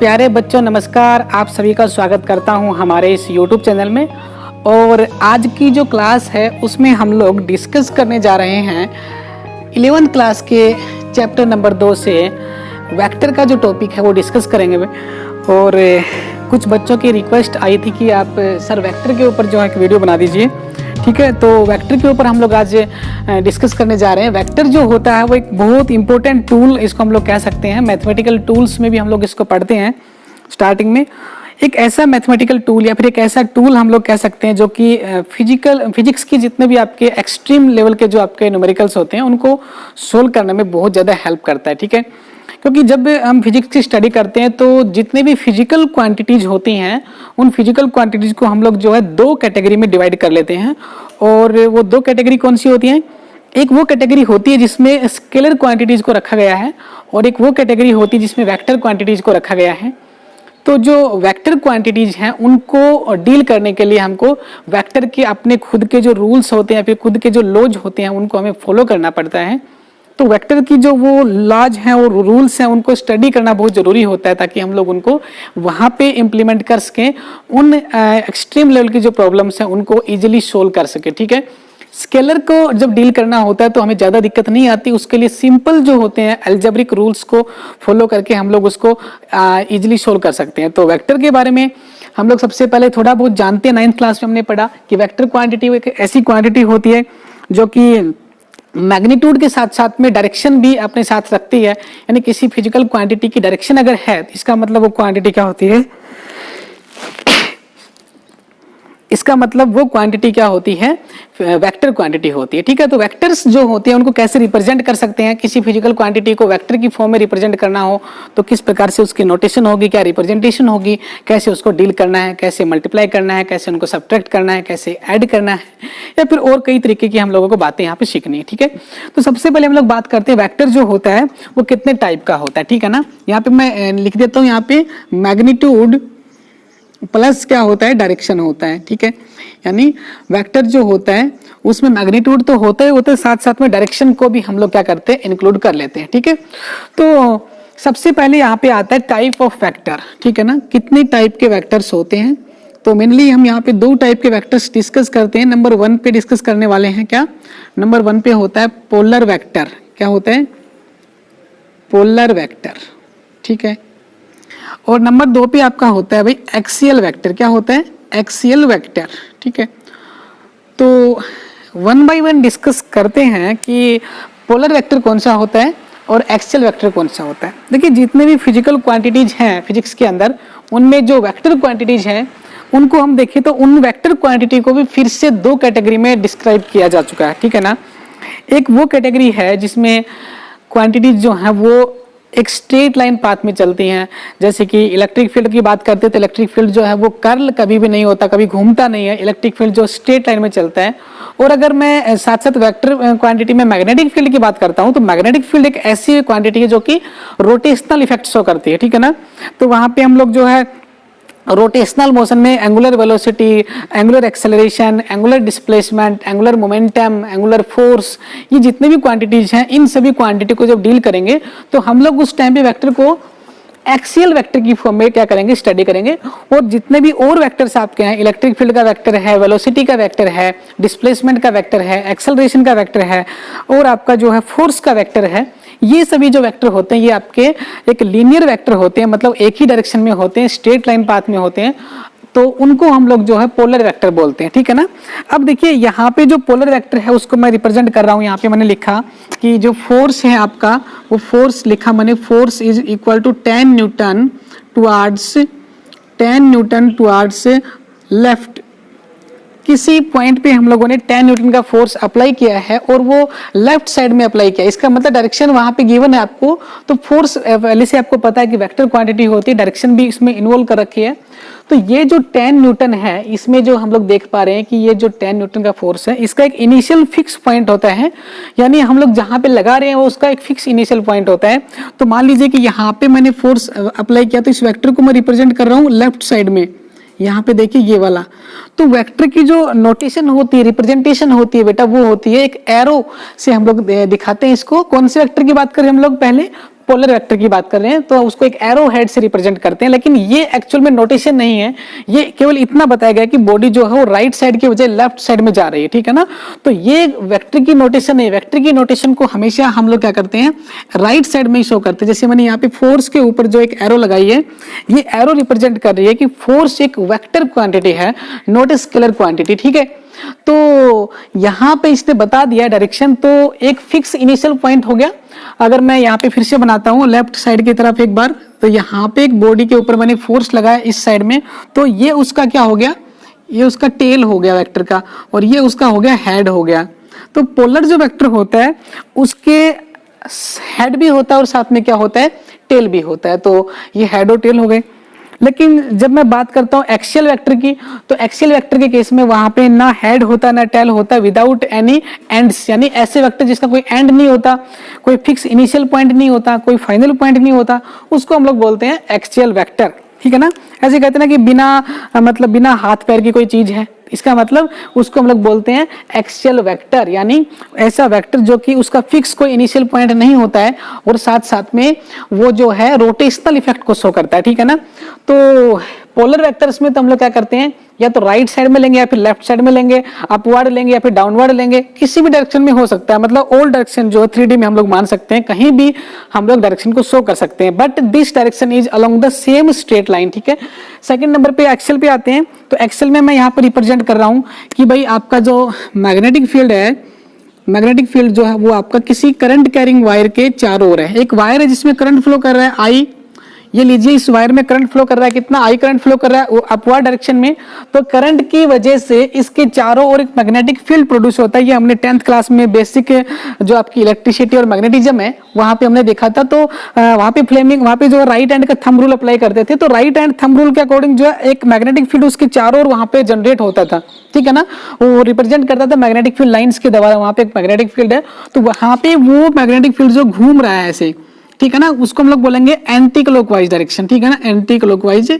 प्यारे बच्चों नमस्कार। आप सभी का स्वागत करता हूं हमारे इस YouTube चैनल में। और आज की जो क्लास है उसमें हम लोग डिस्कस करने जा रहे हैं 11th क्लास के चैप्टर नंबर 2 से वेक्टर का जो टॉपिक है वो डिस्कस करेंगे। और कुछ बच्चों की रिक्वेस्ट आई थी कि आप सर वेक्टर के ऊपर जो है एक वीडियो बना दीजिए, ठीक है। तो वेक्टर के ऊपर हम लोग आज डिस्कस करने जा रहे हैं। वेक्टर जो होता है वो एक बहुत इंपॉर्टेंट टूल, इसको हम लोग कह सकते हैं। मैथमेटिकल टूल्स में भी हम लोग इसको पढ़ते हैं स्टार्टिंग में। एक ऐसा मैथमेटिकल टूल या फिर एक ऐसा टूल हम लोग कह सकते हैं जो कि फिजिक्स की जितने भी आपके एक्सट्रीम लेवल के जो आपके न्यूमेरिकल्स होते हैं उनको सोल्व करने में बहुत ज़्यादा हेल्प करता है, ठीक है। क्योंकि जब हम फिजिक्स की स्टडी करते हैं तो जितने भी फिजिकल क्वांटिटीज होती हैं उन फिजिकल क्वांटिटीज को हम लोग जो है दो कैटेगरी में डिवाइड कर लेते हैं। और वो दो कैटेगरी कौन सी होती हैं? एक वो कैटेगरी होती है जिसमें स्केलर क्वांटिटीज को रखा गया है और एक वो कैटेगरी होती है जिसमें वेक्टर क्वांटिटीज को रखा गया है। तो जो वेक्टर क्वांटिटीज हैं उनको डील करने के लिए हमको वेक्टर के अपने खुद के जो रूल्स होते हैं फिर खुद के जो लॉज होते हैं उनको हमें फॉलो करना पड़ता है। तो वेक्टर की जो वो लॉज हैं और रूल्स हैं उनको स्टडी करना बहुत ज़रूरी होता है ताकि हम लोग उनको वहाँ पे इम्प्लीमेंट कर सकें, उन एक्सट्रीम लेवल की जो प्रॉब्लम्स हैं उनको इजीली सोल्व कर सके, ठीक है। स्केलर को जब डील करना होता है तो हमें ज़्यादा दिक्कत नहीं आती। उसके लिए सिंपल जो होते हैं अलजेब्रिक रूल्स को फॉलो करके हम लोग उसको इजीली सोल्व कर सकते हैं। तो वेक्टर के बारे में हम लोग सबसे पहले थोड़ा बहुत जानते हैं। 9th क्लास में हमने पढ़ा कि वेक्टर क्वांटिटी एक ऐसी क्वांटिटी होती है जो कि मैग्नीट्यूड के साथ साथ में डायरेक्शन भी अपने साथ रखती है। यानी किसी फिजिकल क्वांटिटी की डायरेक्शन अगर है तो इसका मतलब वो क्वांटिटी क्या होती है? इसका मतलब वो क्वांटिटी क्या होती है? वेक्टर क्वांटिटी होती है, ठीक है। तो वेक्टर्स जो होते हैं उनको कैसे रिप्रेजेंट कर सकते हैं? किसी फिजिकल क्वांटिटी को वेक्टर की फॉर्म में रिप्रेजेंट करना हो तो किस प्रकार से उसकी नोटेशन होगी, क्या रिप्रेजेंटेशन होगी, कैसे उसको डील करना है, कैसे मल्टीप्लाई करना है, कैसे उनको सब्ट्रैक्ट करना है, कैसे ऐड करना है, या फिर और कई तरीके की हम लोगों को बातें यहाँ पे सीखनी है, ठीक है। तो सबसे पहले हम लोग बात करते हैं वेक्टर जो होता है वो कितने टाइप का होता है, ठीक है ना। यहाँ पे मैं लिख देता हूँ, यहाँ पे मैग्नीट्यूड प्लस क्या होता है? डायरेक्शन होता है, ठीक है। यानी वेक्टर जो होता है उसमें मैग्नीट्यूड तो होता है साथ साथ में डायरेक्शन को भी हम लोग क्या करते हैं? इंक्लूड कर लेते हैं, ठीक है। तो सबसे पहले यहाँ पे आता है टाइप ऑफ वेक्टर, ठीक है ना। कितने टाइप के वेक्टर्स होते हैं? तो मेनली हम यहाँ पे दो टाइप के वेक्टर्स डिस्कस करते हैं। नंबर 1 पे डिस्कस करने वाले हैं क्या? नंबर 1 पे होता है पोलर वेक्टर। क्या होता है? पोलर वेक्टर, ठीक है। और नंबर 2 पे आपका होता है भाई एक्सियल वेक्टर। क्या होता है? एक्सियल वेक्टर, ठीक है। तो 1 बाय 1 डिस्कस करते हैं कि पोलर वेक्टर कौन सा होता है और एक्सियल वेक्टर कौन सा होता है। देखिए जितने भी फिजिकल क्वांटिटीज हैं फिजिक्स के अंदर उनमें जो वेक्टर क्वांटिटीज हैं उनको हम देखें तो उन वेक्टर क्वांटिटी को भी फिर से दो कैटेगरी में डिस्क्राइब किया जा चुका है, ठीक है ना। एक वो कैटेगरी है जिसमें क्वांटिटीज जो हैं वो एक स्ट्रेट लाइन पाथ में चलती हैं। जैसे कि इलेक्ट्रिक फील्ड की बात करते हैं तो इलेक्ट्रिक फील्ड जो है वो कर्ल कभी भी नहीं होता, कभी घूमता नहीं है। इलेक्ट्रिक फील्ड जो स्ट्रेट लाइन में चलता है। और अगर मैं साथ साथ वेक्टर क्वांटिटी में मैग्नेटिक फील्ड की बात करता हूं तो मैग्नेटिक फील्ड एक ऐसी क्वांटिटी है जो कि रोटेशनल इफेक्ट शो करती है, ठीक है ना। तो वहां पे हम लोग जो है रोटेशनल मोशन में angular velocity, angular acceleration, angular displacement, angular momentum, angular force, ये जितने भी क्वांटिटीज हैं इन सभी क्वांटिटी को जब डील करेंगे तो हम लोग उस टाइम पे वेक्टर को एक्सियल वेक्टर की फॉर्म में क्या करेंगे? स्टडी करेंगे। और जितने भी और वेक्टर्स आपके हैं, इलेक्ट्रिक फील्ड का वेक्टर है, वेलोसिटी का वेक्टर है, डिस्प्लेसमेंट का वेक्टर है, एक्सेलरेशन का वेक्टर है और आपका जो है फोर्स का वेक्टर है, ये सभी जो वेक्टर होते हैं ये आपके एक लीनियर वेक्टर होते हैं, मतलब एक ही डायरेक्शन में होते हैं, स्ट्रेट लाइन पाथ में होते हैं। तो उनको हम लोग जो है पोलर वेक्टर बोलते हैं, ठीक है ना। अब देखिए यहाँ पे जो पोलर वेक्टर है उसको मैं रिप्रेजेंट कर रहा हूँ। यहाँ पे मैंने लिखा कि जो फोर्स है आपका वो फोर्स लिखा मैंने, force is equal to 10 newton towards left. किसी पॉइंट पे हम लोगों ने 10 न्यूटन का फोर्स अप्लाई किया है और वो लेफ्ट साइड में अप्लाई किया। इसका मतलब डायरेक्शन वहां पे गिवन है आपको। तो फोर्स पहले से आपको पता है कि वेक्टर क्वांटिटी होती है, डायरेक्शन भी इसमें इन्वॉल्व कर रखी है। तो ये जो 10 न्यूटन है इसमें जो हम लोग देख पा रहे हैं कि ये जो 10 न्यूटन का फोर्स है इसका एक इनिशियल फिक्स पॉइंट होता है। यानी हम लोग जहां पे लगा रहे हैं वो उसका एक फिक्स इनिशियल पॉइंट होता है। तो मान लीजिए कि यहाँ पे मैंने फोर्स अप्लाई किया तो इस वेक्टर को मैं रिप्रेजेंट कर रहा हूँ लेफ्ट साइड में। यहाँ पे देखिए ये वाला। तो वेक्टर की जो नोटेशन होती है, रिप्रेजेंटेशन होती है बेटा, वो होती है एक एरो से हम लोग दिखाते हैं इसको। कौन से वेक्टर की बात करें हम लोग? पहले पोलर वेक्टर की बात कर रहे हैं तो उसको एक एरो हेड से रिप्रेजेंट करते हैं, लेकिन ये एक्चुअल में नोटेशन नहीं है, ये केवल इतना बताया गया कि बॉडी जो है वो राइट साइड के बजाय लेफ्ट साइड में जा रही है, ठीक है ना। तो ये वेक्टर की नोटेशन है, वेक्टर की नोटेशन को हमेशा हम लोग क्या करते हैं राइट साइड में ही शो करते हैं। जैसे मैंने यहाँ पे फोर्स के ऊपर जो एक एरो लगाई है, ये एरो रिप्रेजेंट कर रही है कि फोर्स एक वेक्टर क्वांटिटी है, नॉट ए स्केलर क्वांटिटी, ठीक है। तो यहाँ पे इसने बता दिया डायरेक्शन, तो एक फिक्स इनिशियल पॉइंट हो गया। अगर मैं यहाँ पे फिर से बनाता हूँ लेफ्ट साइड की तरफ एक बार, तो यहाँ पे एक बॉडी के ऊपर मैंने फोर्स लगाया इस साइड में, तो ये उसका क्या हो गया, ये उसका टेल हो गया वेक्टर का, और ये उसका हो गया हेड हो गया। तो पोलर जो वेक्टर होता है उसके हेड भी होता है और साथ में क्या होता है, टेल भी होता है। तो ये हेड और टेल हो गए। लेकिन जब मैं बात करता हूँ एक्सियल वेक्टर की, तो एक्सियल वेक्टर के केस में वहां पे ना हेड होता ना टेल होता, विदाउट एनी एंड्स, यानी ऐसे वेक्टर जिसका कोई एंड नहीं होता, कोई फिक्स इनिशियल पॉइंट नहीं होता, कोई फाइनल पॉइंट नहीं होता, उसको हम लोग बोलते हैं एक्सियल वेक्टर, ठीक है ना। ऐसे कहते हैं ना कि बिना हाथ पैर की कोई चीज है, इसका मतलब उसको हम लोग बोलते हैं एक्सियल वेक्टर, यानी ऐसा वेक्टर जो कि उसका फिक्स कोई इनिशियल पॉइंट नहीं होता है और साथ साथ में वो जो है रोटेशनल इफेक्ट को शो करता है, ठीक है ना। तो पोलर वेक्टर्स में तो हम लोग क्या करते हैं, या तो राइट साइड में लेंगे या फिर लेफ्ट साइड में लेंगे, अपवर्ड लेंगे या फिर डाउनवर्ड लेंगे, किसी भी डायरेक्शन में हो सकता है। मतलब ऑल डायरेक्शन जो है 3D में हम लोग मान सकते हैं, कहीं भी हम लोग डायरेक्शन को शो कर सकते हैं, but this direction is along the same straight line, ठीक है। सेकंड नंबर पे एक्सेल पे आते हैं। तो एक्सेल में मैं यहाँ पर रिप्रेजेंट कर रहा हूँ कि भाई आपका जो मैग्नेटिक फील्ड है, मैग्नेटिक फील्ड जो है वो आपका किसी करंट कैरिंग वायर के चारों ओर है। एक वायर है जिसमें करंट फ्लो कर रहा है आई, ये लीजिए इस वायर में करंट फ्लो कर रहा है, कितना आई करंट फ्लो कर रहा है, वो अपवर्ड डायरेक्शन में। तो करंट की वजह से इसके चारों ओर एक मैग्नेटिक फील्ड प्रोड्यूस होता है। ये हमने 10th क्लास में बेसिक जो आपकी इलेक्ट्रिसिटी और मैग्नेटिज्म है वहां पे हमने देखा था। तो वहां पे फ्लेमिंग, वहां पे जो राइट हैंड का थंब रूल अप्लाई करते थे, तो राइट हैंड थंब रूल के अकॉर्डिंग जो है एक मैग्नेटिक फील्ड उसके चारों ओर वहां पे जनरेट होता था, ठीक है ना। वो रिप्रेजेंट करता था मैग्नेटिक फील्ड लाइंस के द्वारा। वहां पे एक मैग्नेटिक फील्ड है, तो वहां पे वो मैग्नेटिक फील्ड जो घूम रहा है ऐसे, ठीक है ना, उसको हम लोग बोलेंगे एंटी क्लॉकवाइज डायरेक्शन, ठीक है ना, एंटी क्लॉकवाइज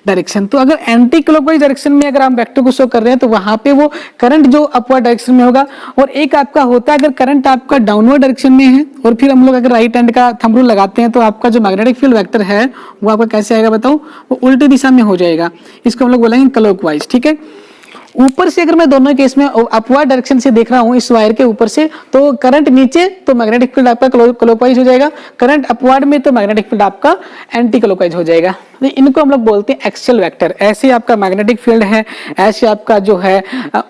डायरेक्शन। तो अगर एंटी क्लॉकवाइज डायरेक्शन में अगर हम वेक्टर को शो कर रहे हैं तो वहां पे वो करंट जो अपवर्ड डायरेक्शन में होगा। और एक आपका होता है अगर करंट आपका डाउनवर्ड डायरेक्शन में है और फिर हम लोग अगर राइट हैंड का थंब रूल लगाते हैं तो आपका जो मैग्नेटिक फील्ड वेक्टर है वो आपका कैसे आएगा बताओ, वो उल्टी दिशा में हो जाएगा। इसको हम लोग बोलेंगे क्लॉकवाइज, ठीक है। ऊपर से अगर मैं दोनों केस में अपवर्ड डायरेक्शन से देख रहा हूं इस वायर के ऊपर से, तो करंट नीचे तो मैग्नेटिक फील्ड आपका क्लॉकवाइज हो जाएगा, करंट अपवर्ड में तो मैग्नेटिक फील्ड आपका एंटी क्लॉकवाइज हो जाएगा। तो इनको हम लोग बोलते हैं एक्सियल वेक्टर। ऐसे आपका मैग्नेटिक फील्ड है, ऐसे आपका जो है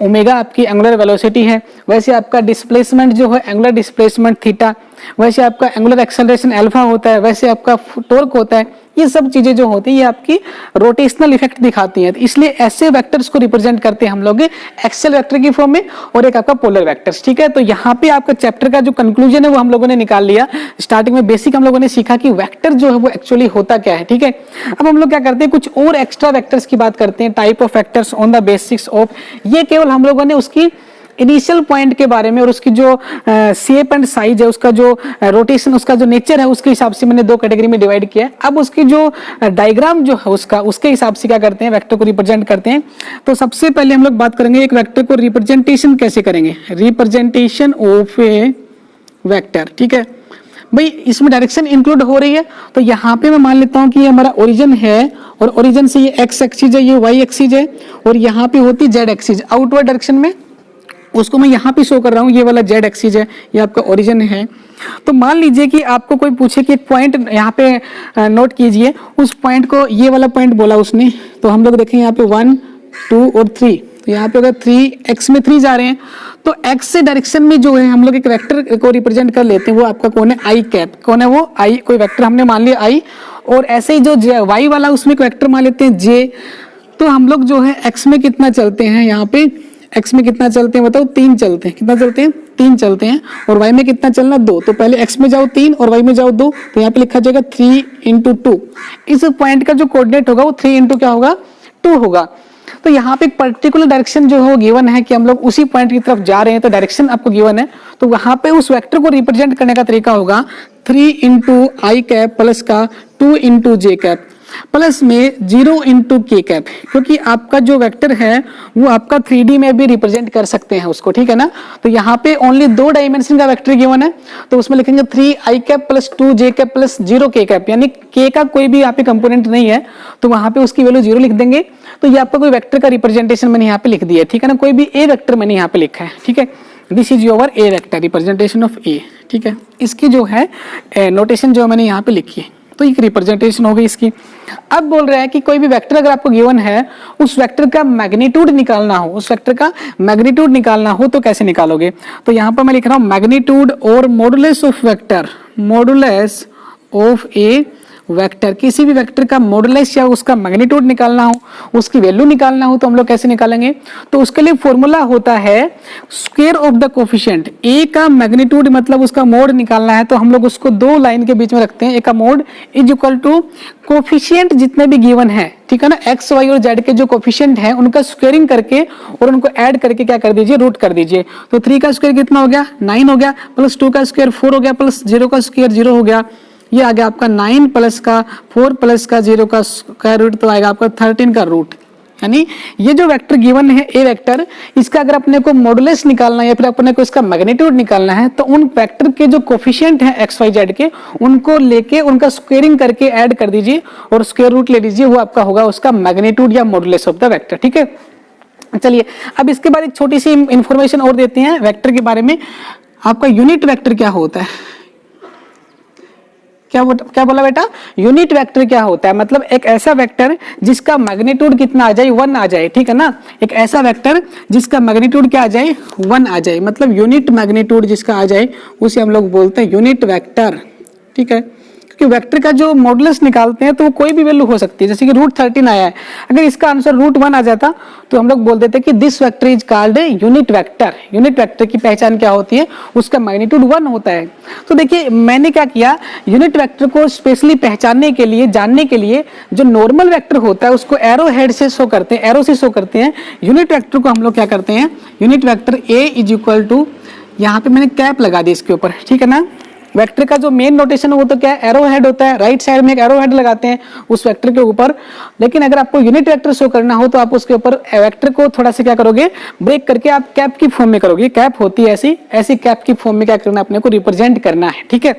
ओमेगा आपकी एंगुलर वेलोसिटी है, वैसे आपका डिस्प्लेसमेंट जो है एंगुलर डिस्प्लेसमेंट थीटा, वैसे आपका एंगुलर एक्सेलरेशन अल्फा होता है, वैसे आपका टॉर्क होता है। ये सब चीजें जो होती है ये आपकी रोटेशनल इफेक्ट दिखाती हैं। तो इसलिए ऐसे वेक्टर्स को रिप्रेजेंट करते हैं हम लोग एक्सियल वेक्टर की फॉर्म में, और एक आपका पोलर वेक्टर्स, ठीक है। तो यहाँ पे आपका चैप्टर का जो कंक्लूजन है वो हम लोगों ने निकाल लिया। स्टार्टिंग में बेसिक हम लोगों ने सीखा कि वेक्टर जो है वो एक्चुअली होता क्या है, ठीक है। अब हम लोग क्या करते हैं, कुछ और एक्स्ट्रा वेक्टर्स की बात करते हैं, type of vectors on the basics of. ये केवल हम लोगों ने उसकी इनिशियल पॉइंट के बारे में और उसकी जो शेप एंड साइज है, उसका जो रोटेशन, उसका जो नेचर है, उसके हिसाब से मैंने दो कैटेगरी में डिवाइड किया है। अब उसकी जो डायग्राम जो है उसके हिसाब से क्या करते हैं, वेक्टर को रिप्रेजेंट करते हैं। तो सबसे पहले हम लोग बात करेंगे एक वेक्टर को रिप्रेजेंटेशन कैसे करेंगे, रिप्रेजेंटेशन ऑफ ए वेक्टर, ठीक है। भाई इसमें डायरेक्शन इंक्लूड हो रही है, तो यहाँ पे मैं मान लेता हूँ कि ये हमारा ओरिजिन है और ओरिजिन से ये एक्स एक्सिस है, ये वाई एक्सिस है, और यहाँ पे होती जेड एक्सिस आउटवर्ड डायरेक्शन में, उसको मैं यहाँ पे शो कर रहा हूँ। ये वाला जेड एक्सिस है, ये आपका ओरिजिन है। तो मान लीजिए कि आपको कोई पूछे कि एक पॉइंट यहाँ पे नोट कीजिए, उस पॉइंट को ये वाला पॉइंट बोला उसने, तो हम लोग देखें यहाँ पे 1, 2 और 3। तो यहाँ पे अगर 3 में 3 जा रहे हैं तो एक्स से डायरेक्शन में जो है हम लोग एक वेक्टर को रिप्रेजेंट कर लेते हैं। वो आपका कौन है, आई कैप। कौन है वो, आई, कोई वेक्टर हमने मान लिया आई। और ऐसे ही जो वाई वाला उसमें एक वेक्टर मान लेते हैं जे। तो हम लोग जो है एक्स में कितना चलते हैं, यहाँ पे एक्स में कितना चलते हैं बताओ, 3 चलते हैं। कितना चलते हैं, 3 चलते हैं। और वाई में कितना चलना, 2। तो पहले एक्स में जाओ 3 और वाई में जाओ 2। तो यहाँ पे लिखा जाएगा 3 × 2। इस पॉइंट का जो कोऑर्डिनेट होगा वो 3 × क्या होगा, 2 होगा। तो यहाँ पे एक पर्टिकुलर डायरेक्शन जो है वो गिवन है कि हम लोग उसी पॉइंट की तरफ जा रहे हैं, तो डायरेक्शन आपको गिवन है। तो वहां पे उस वेक्टर को रिप्रेजेंट करने का तरीका होगा 3 × i कैप प्लस का 2 × j कैप। प्लस में 0 इंटू के कैप, क्योंकि आपका जो वेक्टर है वो आपका 3D में भी रिप्रेजेंट कर सकते हैं उसको, ठीक है ना। तो यहाँ पे ओनली 2 डायमेंशन का वेक्टर गिवन है, तो उसमें लिखेंगे 3i cap plus 2j cap plus 0 के कैप, यानी के का कोई भी यहाँ पे कंपोनेंट नहीं है तो वहां पे उसकी वैल्यू 0 लिख देंगे। तो ये आपका कोई वेक्टर का रिप्रेजेंटेशन मैंने यहाँ पे लिख दिया है, ठीक है ना। कोई भी ए वेक्टर मैंने यहाँ पे लिखा है, ठीक है। This is your A vector, representation of A, ठीक है। इसकी जो है नोटेशन जो मैंने यहाँ पे लिखी है, तो एक रिप्रेजेंटेशन हो गई इसकी। अब बोल रहा है कि कोई भी वेक्टर अगर आपको गिवन है, उस वेक्टर का मैग्नीट्यूड निकालना हो, उस वेक्टर का मैग्नीट्यूड निकालना हो तो कैसे निकालोगे। तो यहाँ पर मैं लिख रहा हूँ मैग्नीट्यूड और modulus of vector, modulus of A vector, किसी भी वेक्टर का मॉडुलस या उसका मैग्नीट्यूड निकालना हो, उसकी वैल्यू निकालना हो तो हम लोग कैसे निकालेंगे। तो उसके लिए फॉर्मूला होता है स्क्वायर ऑफ द कोफिशिएंट। ए का मैग्नीट्यूड मतलब उसका मोड निकालना है, तो हम लोग उसको 2 लाइन के बीच में रखते हैं। ए का mod is equal to coefficient जितने भी गिवन है, ठीक है ना, एक्स वाई और जेड के जो कोफिशिएंट है उनका स्क्वायरिंग करके और उनको ऐड करके क्या कर दीजिए, रूट कर दीजिए। तो 3 का स्क्वायर कितना हो गया, 9 हो गया, प्लस 2 का स्क्वायर 4 हो गया, प्लस 0 का स्क्वायर 0 हो गया। ये आ गया आपका 9 प्लस का 4 प्लस का 0 का स्क्वायर रूट, तो आएगा आपका 13 का रूट। यानी ये जो वेक्टर गिवन है ए वेक्टर, इसका अगर अपने को मॉडुलस निकालना है या फिर अपने को इसका मैग्नीट्यूड निकालना है, तो उन वेक्टर के जो कोफिशिएंट हैं एक्स वाई जेड के, उनको लेके उनका स्क्वायरिंग करके ऐड कर दीजिए और स्क्वायर रूट ले लीजिए, वो आपका होगा उसका मैग्नीट्यूड या मॉडुलस ऑफ द वेक्टर, ठीक है। चलिए अब इसके बाद एक छोटी सी इंफॉर्मेशन और देते हैं वेक्टर के बारे में। आपका यूनिट वेक्टर क्या होता है, क्या बोला बेटा, यूनिट वेक्टर क्या होता है, मतलब एक ऐसा वेक्टर जिसका मैग्नीट्यूड कितना आ जाए, 1 आ जाए, ठीक है ना। एक ऐसा वेक्टर जिसका मैग्नीट्यूड क्या आ जाए, 1 आ जाए, मतलब यूनिट मैग्नीट्यूड जिसका आ जाए उसे हम लोग बोलते हैं यूनिट वेक्टर, ठीक है। क्योंकि वेक्टर का जो मॉडुलस निकालते हैं तो वो कोई भी वैल्यू हो सकती है, जैसे कि √13 आया है, अगर इसका आंसर √1 आ जाता तो हम लोग बोल देते कि this vector is called unit vector. Unit vector की पहचान क्या होती है, उसका मैग्नीट्यूड 1 होता है। तो देखिए मैंने क्या किया, यूनिट वेक्टर को स्पेशली पहचानने के लिए, जानने के लिए, जो नॉर्मल वेक्टर होता है उसको एरो हेड से शो करते हैं, एरो से शो करते हैं। यूनिट वेक्टर को हम लोग क्या करते हैं, unit vector A is equal to, यहाँ पे मैंने कैप लगा दी इसके ऊपर, ठीक है ना। वेक्टर का जो मेन नोटेशन है वो तो क्या है, एरो हेड होता है, राइट साइड में एक एरो हेड लगाते हैं उस वेक्टर के ऊपर। लेकिन अगर आपको यूनिट वेक्टर शो करना हो तो आप उसके ऊपर वेक्टर को थोड़ा सा क्या करोगे, ब्रेक करके आप कैप की फॉर्म में करोगे। कैप होती है ऐसी कैप की फॉर्म में क्या करना है, अपने को रिप्रेजेंट करना है, ठीक है।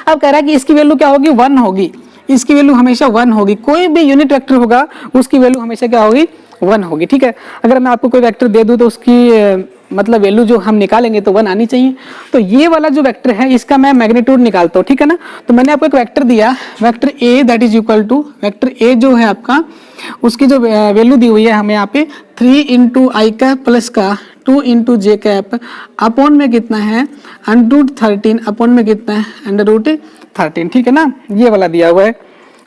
अब कह रहा है कि इसकी वैल्यू क्या होगी, 1 होगी, इसकी वैल्यू हमेशा 1 होगी। कोई भी यूनिट वेक्टर होगा उसकी वैल्यू हमेशा क्या होगी, 1 होगी, ठीक है। अगर मैं आपको कोई वेक्टर दे दूं तो उसकी मतलब वैल्यू जो हम निकालेंगे तो 1 आनी चाहिए। तो ये वाला जो वेक्टर है इसका मैं मैग्नीट्यूड निकालता हूँ, ठीक है ना। तो मैंने आपको एक वेक्टर दिया, vector A that is equal to, vector A जो है आपका, उसकी जो वैल्यू दी हुई है हमें यहाँ पे 3 इंटू आई कैप प्लस का 2 इंटू जे कैप अपॉन में कितना है, √13 अपॉन में कितना है, √13, ठीक है ना। ये वाला दिया हुआ है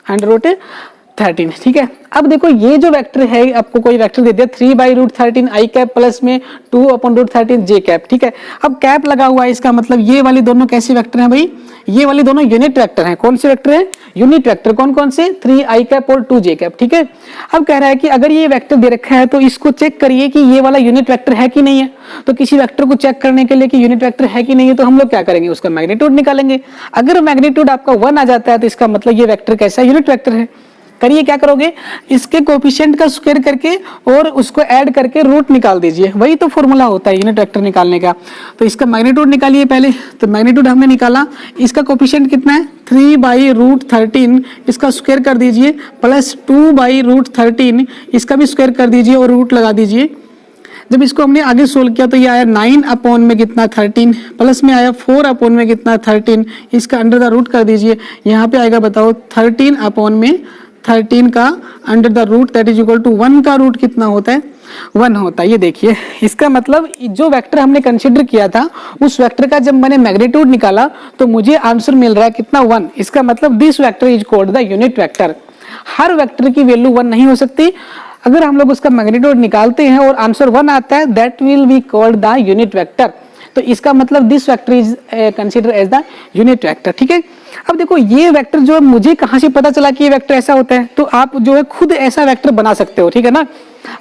√13, ठीक है। अब देखो ये जो वेक्टर है, आपको कोई वेक्टर दे दिया 3/√13 आई कैप प्लस में 2/√13 जे कैप, ठीक है। अब कैप लगा हुआ है, इसका मतलब ये वाली दोनों कैसे वेक्टर हैं भाई, ये वाली दोनों यूनिट वेक्टर हैं। कौन से वेक्टर हैं, यूनिट वेक्टर। कौन कौन से, 3i कैप और 2j कैप, ठीक है। अब कह रहा है कि अगर ये वेक्टर दे रखा है तो इसको चेक करिए कि ये वाला यूनिट वेक्टर है कि नहीं है। तो किसी वेक्टर को चेक करने के लिए कि यूनिट वेक्टर है कि नहीं है, तो हम लोग क्या करेंगे, उसका मैग्नीट्यूड निकालेंगे। अगर मैग्नीट्यूड आपका 1 आ जाता है तो इसका मतलब ये वेक्टर कैसा है, यूनिट वेक्टर है। करिए क्या करोगे, इसके कोफिशिएंट का स्क्वायर करके और उसको ऐड करके रूट निकाल दीजिए, वही तो फॉर्मूला होता है यूनिट वेक्टर निकालने का। तो इसका मैग्नीट्यूड निकालिए पहले, तो मैग्नीट्यूड हमने निकाला, इसका कोफिशिएंट कितना है 3/√13, इसका स्क्वायर कर दीजिए, प्लस 2/√13, इसका भी स्क्वायर कर दीजिए और रूट लगा दीजिए। जब इसको हमने आगे सोल्व किया तो ये आया 9 अपॉन में कितना 13, प्लस में आया 4 अपॉन में कितना 13, इसका अंडर द रूट कर दीजिए। यहाँ पे आएगा बताओ 13 अपॉन में 13 का under the root that is equal to 1 का रूट कितना होता है, 1 होता है। ये देखिए इसका मतलब जो वेक्टर हमने कंसीडर किया था उस वेक्टर का जब मैंने मैग्नीट्यूड निकाला तो मुझे आंसर मिल रहा है कितना, 1। इसका मतलब this vector is called the unit vector. Her vector की वैल्यू 1 नहीं हो सकती। अगर हम लोग उसका मैग्नीट्यूड निकालते हैं और आंसर 1 आता है that will be called the unit vector. तो इसका मतलब this vector is consider as the unit vector, ठीक है। अब देखो ये वेक्टर जो है मुझे कहां से पता चला कि ये वेक्टर ऐसा होता है, तो आप जो है खुद ऐसा वेक्टर बना सकते हो, ठीक है ना।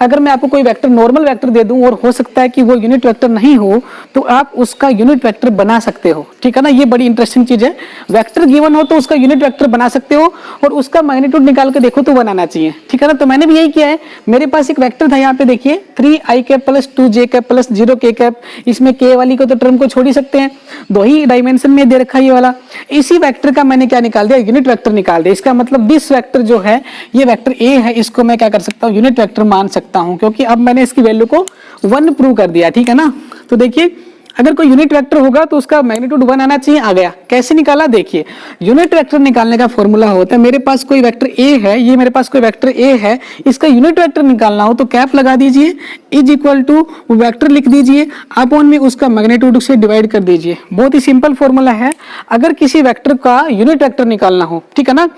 अगर मैं आपको कोई वेक्टर नॉर्मल वेक्टर दे दूं और हो सकता है कि वो यूनिट वेक्टर नहीं हो, तो आप उसका यूनिट वेक्टर बना सकते हो, ठीक है ना। ये बड़ी इंटरेस्टिंग चीज है, वेक्टर गिवन हो तो उसका यूनिट वेक्टर बना सकते हो और उसका मैग्नीट्यूड निकाल के देखो तो बनाना चाहिए, ठीक है ना। तो मैंने भी यही किया है, मेरे पास एक वेक्टर था, यहाँ पे देखिए 3i cap plus 2j cap plus 0k cap, इसमें k वाली को तो टर्म को छोड़ ही सकते हैं, दो ही डायमेंशन में दे रखा है ये वाला। इसी वेक्टर का मैंने क्या निकाल दिया, यूनिट वेक्टर निकाल दिया। इसका मतलब दिस वेक्टर जो है ये वेक्टर a है, इसको मैं क्या कर सकता हूँ, यूनिट वेक्टर मान सकता हूँ, क्योंकि अब मैंने इसकी वैल्यू को 1 प्रूव कर दिया, ठीक है ना। तो देखिए अगर कोई यूनिट वेक्टर होगा तो उसका मैग्नीट्यूड 1 आना चाहिए, आ गया। कैसे निकाला, देखिए यूनिट वेक्टर निकालने का फॉर्मूला होता है, मेरे पास कोई वेक्टर a है, ये मेरे पास कोई वेक्टर a है, इसका यूनिट वेक्टर निकालना हो तो कैप लगा दीजिए, इज इक्वल टू वेक्टर लिख दीजिए, अपॉन में उसका मैग्नीट्यूड से डिवाइड कर दीजिए। बहुत ही सिंपल फॉर्मूला है अगर किसी वेक्टर का यूनिट वेक्टर निकालना हो, ठीक है ना।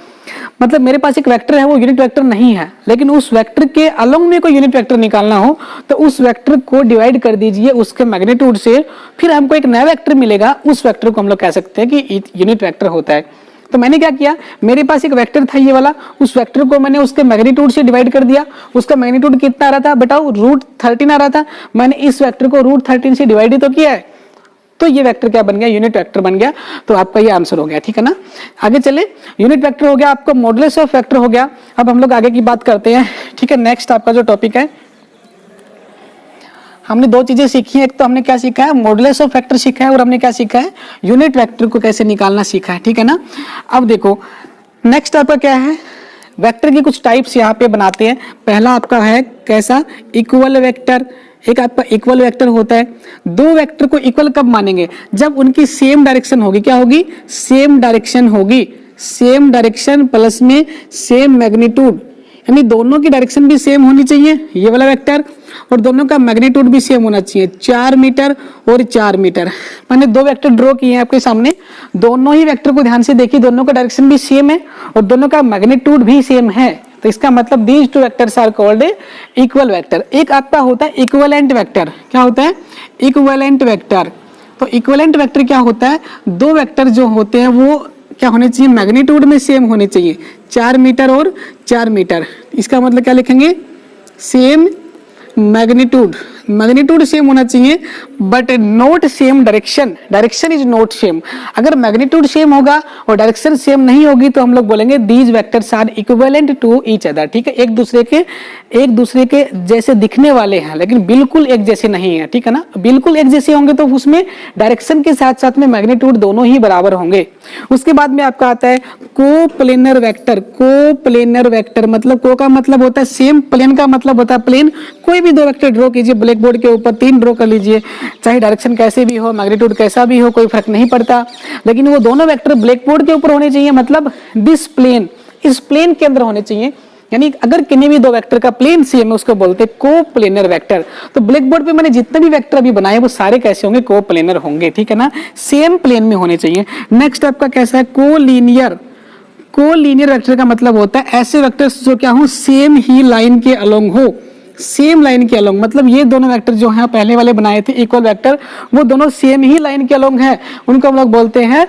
मतलब मेरे पास एक वेक्टर है, वो यूनिट वेक्टर नहीं है, लेकिन उस वेक्टर के अलोंग में कोई यूनिट वेक्टर निकालना हो तो उस वेक्टर को डिवाइड कर दीजिए उसके मैग्नीट्यूड से, फिर हमको एक नया वेक्टर मिलेगा, उस वेक्टर को हम लोग कह सकते हैं कि यूनिट वेक्टर होता है। तो मैंने क्या किया, मेरे पास एक वेक्टर था ये वाला, उस वेक्टर को मैंने उसके मैग्नीट्यूड से डिवाइड कर दिया। उसका मैग्नीट्यूड कितना आ रहा था बताओ, √13 आ रहा था। मैंने इस वेक्टर को √13 से डिवाइड ही तो किया है, तो ये वेक्टर क्या बन गया, यूनिट वेक्टर बन गया। तो आपका ये आंसर हो गया, ठीक है ना। आगे चले, यूनिट वेक्टर हो गया, आपका मॉडुलस ऑफ वेक्टर हो गया। अब हम लोग आगे की बात करते हैं, ठीक है। नेक्स्ट आपका जो टॉपिक है, हमने दो चीजें सीखी है, एक तो हमने क्या सीखा है, मॉडुलस ऑफ वेक्टर सीखा है, और हमने क्या सीखा है, यूनिट वेक्टर को कैसे निकालना सीखा है, ठीक है ना। अब देखो नेक्स्ट आपका क्या है, वेक्टर की कुछ टाइप्स यहाँ पे बनाते हैं। पहला आपका है कैसा, इक्वल वेक्टर। एक आपका इक्वल वेक्टर होता है, दो वेक्टर को इक्वल कब मानेंगे, जब उनकी सेम डायरेक्शन होगी, क्या होगी, सेम डायरेक्शन होगी, सेम डायरेक्शन प्लस में सेम मैग्नीट्यूड, यानी दोनों की डायरेक्शन भी सेम होनी चाहिए, ये वाला वेक्टर, और दोनों का मैग्नीट्यूड भी सेम होना चाहिए, 4 मीटर और 4 मीटर। मैंने दो वेक्टर ड्रॉ किए हैं आपके सामने, दोनों ही वेक्टर को ध्यान से देखिए, दोनों का डायरेक्शन भी सेम है और दोनों का मैग्नीट्यूड भी सेम है। तो इसका मतलब these two vectors are called equal vector. एक आपका होता है इक्विवेलेंट वेक्टर, क्या होता है, इक्विवेलेंट वेक्टर। तो इक्विवेलेंट वेक्टर क्या होता है, दो वेक्टर जो होते हैं वो क्या होने चाहिए, मैग्नीट्यूड में सेम होने चाहिए, 4 मीटर और 4 मीटर। इसका मतलब क्या लिखेंगे, सेम मैग्नीट्यूड, मैग्नीट्यूड सेम होना चाहिए but not same direction, direction is not same. अगर मैग्नीट्यूड सेम होगा और डायरेक्शन सेम नहीं होगी तो हम लोग बोलेंगे these vectors are equivalent to each other, ठीक है। एक दूसरे के जैसे दिखने वाले हैं लेकिन बिल्कुल एक जैसे नहीं है, ठीक है ना। बिल्कुल एक जैसे होंगे तो उसमें डायरेक्शन के साथ साथ में मैग्नीट्यूड दोनों ही बराबर होंगे। उसके बाद में आपका आता है कोप्लेनर वेक्टर। कोप्लेनर वेक्टर मतलब को का मतलब होता है सेम, प्लेन का मतलब होता है प्लेन। कोई भी दो वेक्टर ड्रॉ कीजिए ब्लैक बोर्ड के ऊपर, 3 ड्रॉ कर लीजिए, चाहे डायरेक्शन कैसे भी हो, मैग्नीट्यूड कैसा भी हो, कोई फर्क नहीं पड़ता, लेकिन वो दोनों वेक्टर ब्लैक बोर्ड के ऊपर होने चाहिए, मतलब दिस प्लेन, इस प्लेन के अंदर होने चाहिए। यानी अगर किन्हीं भी दो वेक्टर का प्लेन सेम है उसको बोलते हैं कोप्लेनर वेक्टर। तो ब्लैक बोर्ड पे मैंने जितने भी वेक्टर अभी बनाए वो सारे कैसे होंगे, कोप्लेनर होंगे, ठीक है ना, सेम प्लेन में होने चाहिए। नेक्स्ट आपका कैसा है, कोलीनियर। कोलीनियर वेक्टर का मतलब होता है ऐसे वेक्टर्स जो क्या हो, सेम ही लाइन के अलोंग हो, सेम लाइन के अलोंग। मतलब ये दोनों वेक्टर जो हैं पहले वाले बनाए थे इक्वल वेक्टर, वो दोनों सेम ही लाइन के अलोंग है, उनको हम लोग बोलते हैं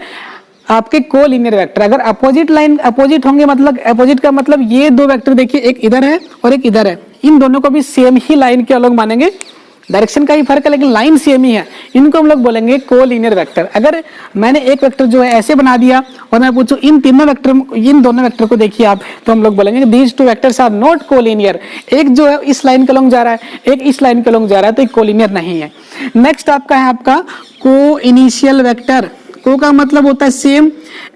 आपके कोलीनियर वेक्टर। अगर अपोजिट लाइन अपोजिट होंगे, मतलब अपोजिट का मतलब ये दो वेक्टर देखिए, एक इधर है और एक इधर है, इन दोनों को भी सेम ही लाइन के अलोंग मानेंगे, डायरेक्शन का ही फर्क है लेकिन लाइन सेम ही है, इनको हम लोग बोलेंगे कोलीनियर वेक्टर। अगर मैंने एक वेक्टर जो है ऐसे बना दिया और मैं पूछूं इन तीनों वेक्टर, इन दोनों वेक्टर को देखिए आप, तो हम लोग बोलेंगे these two vectors are not collinear. एक जो है इस लाइन के अलोंग जा रहा है, एक इस लाइन के अलोंग जा रहा है, तो एक कोलीनियर नहीं है। नेक्स्ट आपका है आपका को इनिशियल वेक्टर। को का मतलब होता है सेम,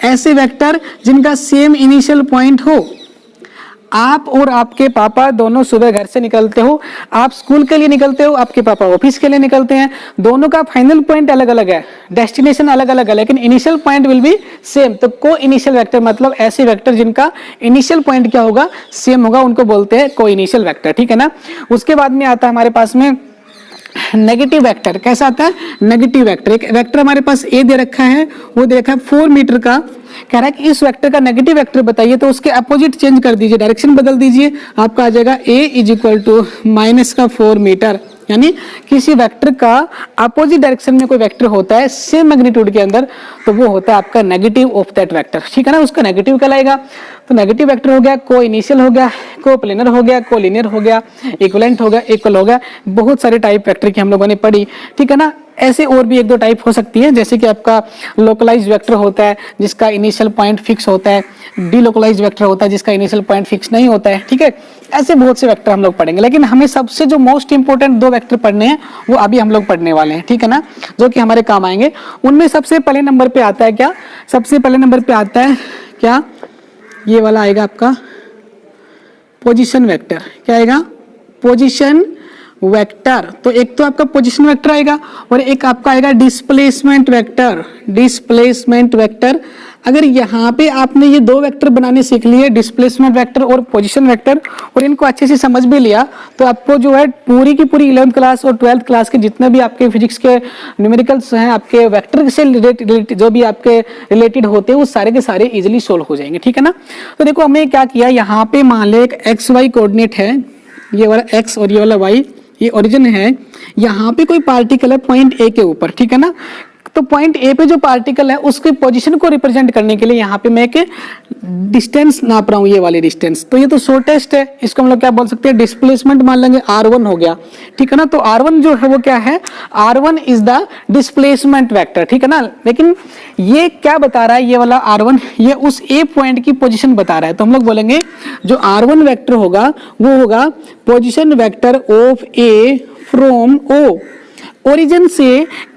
ऐसे वेक्टर जिनका सेम इनिशियल पॉइंट हो। आप और आपके पापा दोनों सुबह घर से निकलते हो, आप स्कूल के लिए निकलते हो, आपके पापा ऑफिस के लिए निकलते हैं, दोनों का फाइनल पॉइंट अलग अलग है, डेस्टिनेशन अलग अलग है, लेकिन initial point will be same. तो को इनिशियल वेक्टर मतलब ऐसे वेक्टर जिनका इनिशियल पॉइंट क्या होगा, सेम होगा, उनको बोलते हैं को इनिशियल वेक्टर, ठीक है ना। उसके बाद में आता है हमारे पास में नेगेटिव वेक्टर। कैसा आता है, नेगेटिव वेक्टर। एक वेक्टर हमारे पास ए दे रखा है, वो दे रखा है 4 मीटर का, कह रहा है कि इस वेक्टर का नेगेटिव वेक्टर बताइए, तो उसके अपोजिट चेंज कर दीजिए, डायरेक्शन बदल दीजिए, आपका आ जाएगा a is equal to -4 metre. यानी किसी वेक्टर का अपोजिट डायरेक्शन में कोई वेक्टर होता है सेम मैग्नीट्यूड के अंदर, तो वो होता है आपका नेगेटिव ऑफ दैट वेक्टर, ठीक है ना, उसका नेगेटिव कहलाएगा। तो नेगेटिव वेक्टर हो गया, को इनिशियल हो गया, को प्लेनर हो गया, को लीनियर हो गया, इक्विवेलेंट हो गया, इक्वल हो गया, बहुत सारे टाइप वेक्टर की हम लोगों ने पढ़ी, ठीक है ना। ऐसे और भी एक दो टाइप हो सकती है, जैसे कि आपका लोकलाइज वेक्टर होता है जिसका इनिशियल पॉइंट फिक्स होता है, डीलोकलाइज वेक्टर होता है जिसका इनिशियल पॉइंट फिक्स नहीं होता है, ठीक है। ऐसे बहुत से वेक्टर हम लोग पढ़ेंगे, लेकिन हमें सबसे जो मोस्ट इंपोर्टेंट दो वेक्टर पढ़ने हैं वो अभी हम लोग पढ़ने वाले हैं, ठीक है ना, जो कि हमारे काम आएंगे। उनमें सबसे पहले नंबर पे आता है क्या, सबसे पहले नंबर पे आता है क्या, ये वाला आएगा आपका पोजीशन वेक्टर। क्या आएगा, पोजीशन वेक्टर। तो एक तो आपका पोजीशन वेक्टर आएगा और एक आपका आएगा डिस्प्लेसमेंट वेक्टर। डिस्प्लेसमेंट वेक्टर, अगर यहाँ पे आपने ये दो वेक्टर बनाने सीख लिए, डिस्प्लेसमेंट वेक्टर और पोजीशन वेक्टर, और इनको अच्छे से समझ भी लिया, तो आपको जो है पूरी की पूरी 11th क्लास और 12th क्लास के जितने भी आपके फिजिक्स के न्यूमेरिकल्स हैं, आपके वेक्टर से रिलेटेड जो भी आपके रिलेटेड होते हैं, वो सारे के सारे इजिली सोल्व हो जाएंगे, ठीक है ना। तो देखो हमने क्या किया, यहाँ पे मान ले एक एक्स वाई कोऑर्डिनेट है, ये वाला एक्स और ये वाला वाई, ये ओरिजिन है, यहाँ पे कोई पार्टिकल है पॉइंट ए के ऊपर, ठीक है ना। तो पॉइंट ए पे जो पार्टिकल है उसकी पोजीशन को रिप्रेजेंट करने के लिए यहाँ पे मैं एक डिस्टेंस नाप रहा हूँ, ये वाली डिस्टेंस। तो ये तो शॉर्टेस्ट है, इसको हम लोग क्या बोल सकते हैं, डिस्प्लेसमेंट मान लेंगे, r1 हो गया, ठीक है ना। तो r1 जो है वो क्या है, r1 is the displacement vector, ठीक है ना। लेकिन ये क्या बता रहा है, ये वाला r1, ये उस ए पॉइंट की पोजीशन बता रहा है। तो हम लोग बोलेंगे जो r1 वेक्टर होगा वो होगा position vector of A from O. Origin से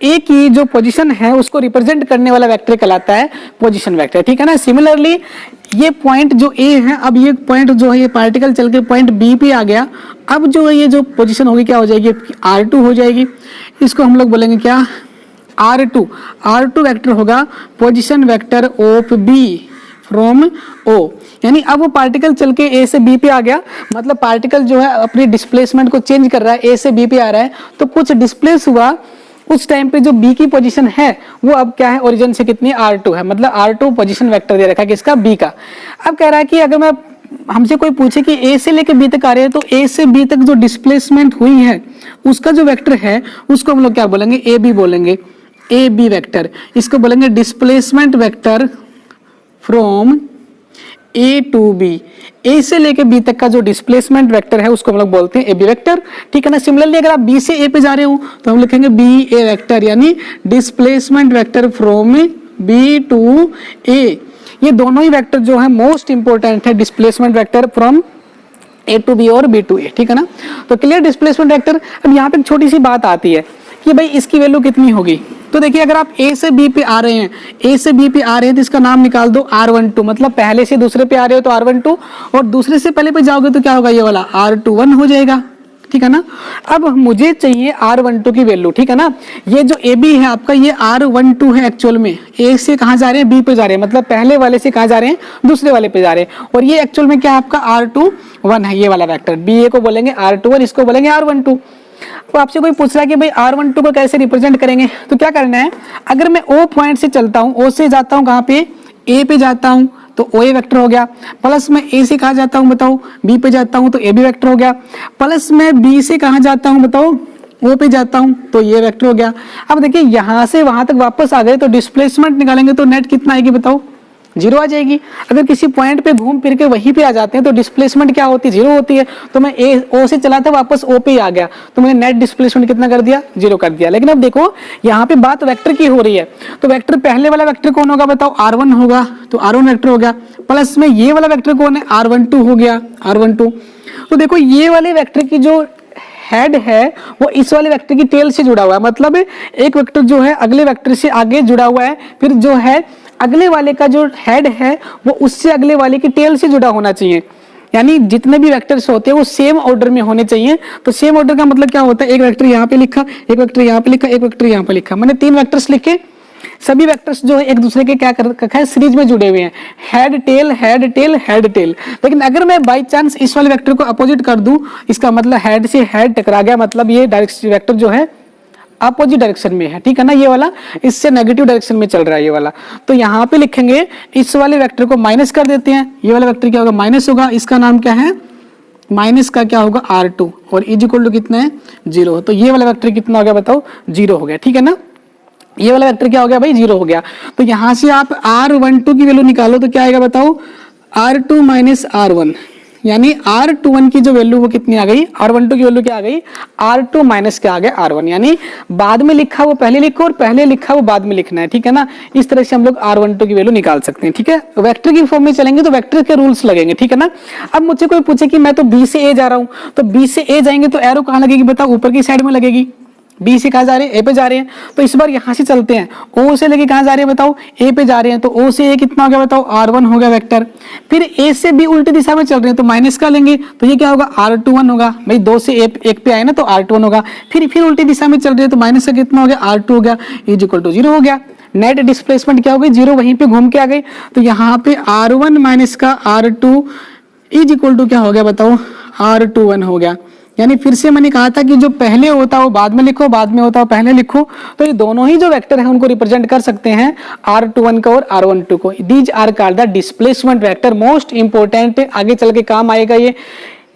ए की जो पोजीशन है उसको रिप्रेजेंट करने वाला वेक्टर कहलाता है पोजीशन वेक्टर, ठीक है ना। सिमिलरली ये पॉइंट जो ए है, अब ये पॉइंट जो है, ये पार्टिकल चल के पॉइंट बी पे आ गया, अब जो ये जो पोजीशन होगी क्या हो जाएगी, r2 हो जाएगी। इसको हम लोग बोलेंगे क्या, r2। r2 वेक्टर होगा position vector of B from O, यानी अब वो पार्टिकल चल के ए से बी पे आ गया, मतलब पार्टिकल जो है अपनी डिस्प्लेसमेंट को चेंज कर रहा है, ए से बी पे आ रहा है, तो कुछ डिस्प्लेस हुआ, उस टाइम पे जो बी की पोजीशन है वो अब क्या है, ओरिजिन से कितनी, r2 है, मतलब r2 पोजीशन वेक्टर दे रखा है किसका, बी का। अब कह रहा है कि अगर मैं हमसे कोई पूछे कि ए से लेके बी तक आ रहे हैं, तो ए से बी तक जो डिस्प्लेसमेंट हुई है उसका जो वेक्टर है उसको हम लोग क्या बोलेंगे, ए बी बोलेंगे, ए बी वेक्टर। इसको बोलेंगे displacement vector from A to B. A से लेके बी तक का जो डिस्प्लेसमेंट वेक्टर है उसको हम लोग बोलते हैं ए बी वेक्टर, ठीक है ना। सिमिलरली अगर आप बी से ए पे जा रहे हो तो हम लिखेंगे बी ए वेक्टर, यानी displacement vector from B to A. ये दोनों ही वेक्टर जो है मोस्ट इंपोर्टेंट है, displacement vector from A to B और बी टू ए, ठीक है ना। तो क्लियर डिस्प्लेसमेंट वेक्टर। अब यहाँ पे एक छोटी सी बात आती है कि भाई इसकी वैल्यू कितनी होगी। तो देखिए अगर आप ए से बी पे आ रहे हैं, ए से बी पे आ रहे हैं तो इसका नाम निकाल दो r12, मतलब पहले से दूसरे पे आ रहे हो तो r12, और दूसरे से पहले पे जाओगे तो क्या होगा, ये वाला r21 हो जाएगा, ठीक है ना। अब मुझे चाहिए r12 की वैल्यू, ठीक है ना। ये जो ए बी है आपका, ये r12 है एक्चुअल में, ए से कहाँ जा रहे हैं, बी पे जा रहे हैं, मतलब पहले वाले से कहाँ जा रहे हैं, दूसरे वाले पे जा रहे हैं, और ये एक्चुअल में क्या है आपका r21 है, ये वाला वेक्टर। बी ए को बोलेंगे r21, इसको बोलेंगे r12। तो आपसे कोई पूछ रहा है कि भाई r12 को कैसे रिप्रेजेंट करेंगे, तो क्या करना है, अगर मैं ओ पॉइंट से चलता हूँ, ओ से जाता हूँ कहाँ पे, ए पे जाता हूँ तो ओ ए वेक्टर हो गया, प्लस मैं ए से कहाँ जाता हूँ बताओ, बी पे जाता हूँ तो ए बी वेक्टर हो गया, प्लस मैं बी से कहाँ जाता हूँ बताओ, ओ पे जाता हूँ तो ये वेक्टर हो गया। अब देखिए यहाँ से वहां तक वापस आ गए तो डिस्प्लेसमेंट निकालेंगे तो नेट कितना आएगी बताओ, 0 आ जाएगी। अगर किसी पॉइंट पे घूम फिर के वहीं पे आ जाते हैं तो डिस्प्लेसमेंट क्या होती है, 0 होती है। तो मैं ए ओ से चला था वापस ओ पे ही आ गया तो मैंने नेट डिस्प्लेसमेंट कितना कर दिया, 0 कर दिया। लेकिन अब देखो यहाँ पे बात वेक्टर की हो रही है, तो वेक्टर पहले वाला वेक्टर कौन होगा बताओ, r1 होगा, तो r1 वेक्टर हो गया, प्लस में ये वाला वेक्टर कौन है, r12 हो गया, r12। तो देखो ये वाले वेक्टर की जो हेड है वो इस वाले वेक्टर की टेल से जुड़ा हुआ है, मतलब एक वेक्टर जो है अगले वेक्टर से आगे जुड़ा हुआ है, फिर जो है अगले वाले का जो हेड है वो उससे अगले वाले की टेल से जुड़ा होना चाहिए। यानी जितने भी वेक्टर्स होते हैं वो सेम ऑर्डर में होने चाहिए। तो सेम ऑर्डर का मतलब क्या होता है, एक वेक्टर यहाँ पे लिखा, एक वेक्टर यहाँ पे लिखा, एक वेक्टर यहाँ पे लिखा, मैंने 3 वेक्टर्स लिखे। सभी वेक्टर्स जो है एक दूसरे के क्या कर रखा है, सीरीज में जुड़े हुए हैं, head tail head tail head tail. लेकिन अगर मैं बाई चांस इस वाले वेक्टर को अपोजिट कर दूं, इसका मतलब हेड से हेड टकरा गया, मतलब ये डायरेक्शन वेक्टर जो है अपोजिट डायरेक्शन में है, ठीक है ना। ये वाला इससे नेगेटिव डायरेक्शन में चल रहा है ये वाला, तो यहाँ पे लिखेंगे इस वाले वेक्टर को माइनस कर देते हैं, ये वाला वेक्टर क्या होगा, माइनस होगा, इसका नाम क्या है, माइनस का क्या होगा R2 और इज इक्वल टू कितना है 0। तो ये वाला वेक्टर कितना हो गया बताओ 0 हो गया, ठीक है ना। ये वाला वेक्टर क्या हो गया भाई 0 हो गया। तो यहां से आप R12 की वैल्यू निकालो तो क्या आएगा बताओ R2 माइनस R1, यानी R21 की जो वैल्यू वो कितनी आ गई, R12 की वैल्यू क्या आ गई R2 माइनस क्या आ गया R1, यानी बाद में लिखा वो पहले लिखो और पहले लिखा वो बाद में लिखना है, ठीक है ना। इस तरह से हम लोग R12 की वैल्यू निकाल सकते हैं, ठीक है। वेक्टर की फॉर्म में चलेंगे तो वेक्टर के रूल्स लगेंगे, ठीक है ना। अब मुझसे कोई पूछे कि मैं तो B से A जा रहा हूं, तो B से A जाएंगे तो एरो कहां लगेगी बताओ, ऊपर की साइड में लगेगी। बी से कहां जा रहे हैं ए पे जा रहे हैं, तो इस बार यहां से चलते हैं, ओ से लेके कहां जा रहे हैं बताओ ए पे जा रहे हैं, तो ओ से ए कितना हो गया बताओ R1 हो गया वेक्टर। फिर ए से बी उल्टी दिशा में चल रहे हैं तो माइनस का लेंगे तो ये क्या होगा R21 होगा भाई, 2 से एक पे आए ना तो R21 होगा। फिर उल्टी दिशा में चल रहे हैं तो माइनस का कितना हो गया R2 हो गया, इज इक्वल टू 0 हो गया। नेट डिस्प्लेसमेंट क्या हो गई 0, वहीं पे घूम के आ गए, तो यहाँ पे R1 माइनस का R2 इज इक्वल टू क्या हो गया बताओ R21 हो गया। यानी फिर से मैंने कहा था कि जो पहले होता है वो बाद में लिखो, बाद में होता है पहले लिखो, तो ये दोनों ही जो वेक्टर है उनको रिप्रेजेंट कर सकते हैं R21 को और R12 को। These are called the displacement vector, most important, आगे चल के काम आएगा ये।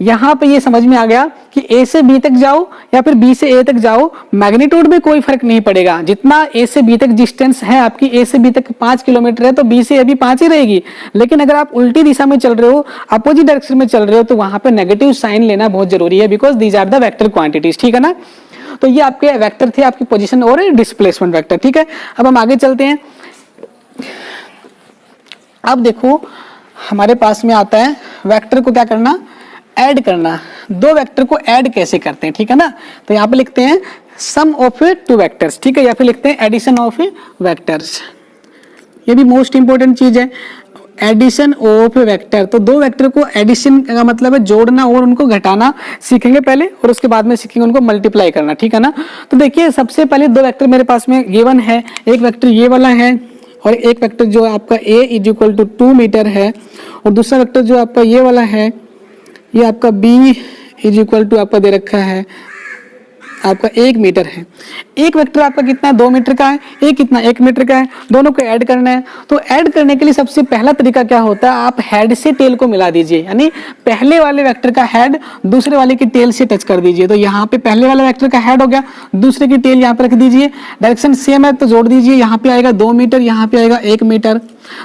यहाँ पे ये समझ में आ गया कि A से B तक जाओ या फिर B से A तक जाओ, मैग्नीट्यूड में कोई फर्क नहीं पड़ेगा। जितना A से B तक डिस्टेंस है आपकी, A से B तक 5 किलोमीटर है तो B से A भी 5 ही रहेगी। लेकिन अगर आप उल्टी दिशा में चल रहे हो, अपोजिट डायरेक्शन में चल रहे हो, तो वहां पे नेगेटिव साइन लेना बहुत जरूरी है, because these are the vector quantities, ठीक है ना। तो ये आपके वेक्टर थे, आपकी पोजिशन और डिस्प्लेसमेंट वेक्टर, ठीक है। अब हम आगे चलते हैं। अब देखो हमारे पास में आता है वेक्टर को क्या करना, ऐड करना। दो वेक्टर को ऐड कैसे करते हैं, ठीक है ना। तो यहाँ पे लिखते हैं सम ऑफ टू वेक्टर्स, ठीक है, या फिर लिखते हैं एडिशन ऑफ वेक्टर्स। ये भी मोस्ट इंपोर्टेंट चीज है, एडिशन ऑफ वेक्टर। तो दो वेक्टर को एडिशन का मतलब है जोड़ना और उनको घटाना सीखेंगे पहले, और उसके बाद में सीखेंगे उनको मल्टीप्लाई करना, ठीक है ना। तो देखिए सबसे पहले दो वेक्टर मेरे पास में गिवन है, एक वेक्टर ये वाला है और एक वेक्टर जो आपका a is equal to 2 metre है, और दूसरा वेक्टर जो आपका ये वाला है, ये आपका b इज इक्वल टू आपका दे रखा है आपका 1 मीटर है। एक वेक्टर आपका कितना 2 मीटर का है, एक कितना 1 मीटर का है, दोनों को ऐड करना है। तो ऐड करने के लिए सबसे पहला तरीका क्या होता है, आप हेड से टेल को मिला दीजिए, यानी पहले वाले वेक्टर का हेड दूसरे वाले की टेल से टच कर दीजिए। तो यहाँ पे पहले वाले वेक्टर का हेड हो गया, दूसरे की टेल यहाँ पे रख दीजिए, डायरेक्शन सेम है तो जोड़ दीजिए, यहाँ पे आएगा 2 मीटर, यहाँ पे आएगा 1 मीटर।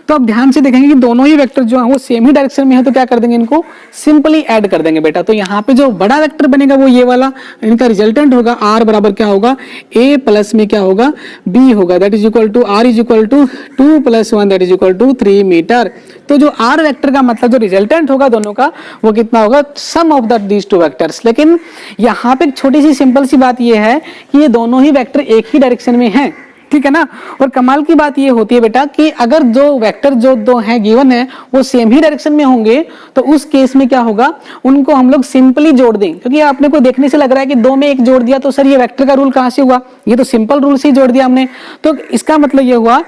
तो आप ध्यान से देखेंगे कि दोनों ही वेक्टर जो है वो सेम ही डायरेक्शन में है, तो क्या कर देंगे इनको सिंपली ऐड कर देंगे बेटा। तो यहाँ पे जो बड़ा वेक्टर बनेगा वो ये वाला, इनका रिजल्टेंट होगा r बराबर क्या होगा a प्लस में क्या होगा b होगा, that is equal to r is equal to 2 + 1 that is equal to 3 metre. तो जो r वेक्टर का मतलब जो रिजल्टेंट होगा दोनों का वो कितना होगा, सम ऑफ दीज टू वेक्टर्स। लेकिन यहाँ पे एक छोटी सी सिंपल सी बात ये है कि ये दोनों ही वेक्टर एक ही डायरेक्शन में हैं, ठीक है ना। और कमाल की बात ये होती है बेटा कि अगर जो वेक्टर जो दो हैं गिवन है वो सेम ही डायरेक्शन में होंगे तो उस केस में क्या होगा, उनको हम लोग सिंपली जोड़ दें। क्योंकि आपने को देखने से लग रहा है कि 2 में 1 जोड़ दिया तो सर ये वेक्टर का रूल कहां से हुआ, ये तो सिंपल रूल से ही जोड़ दिया हमने। तो इसका मतलब ये हुआ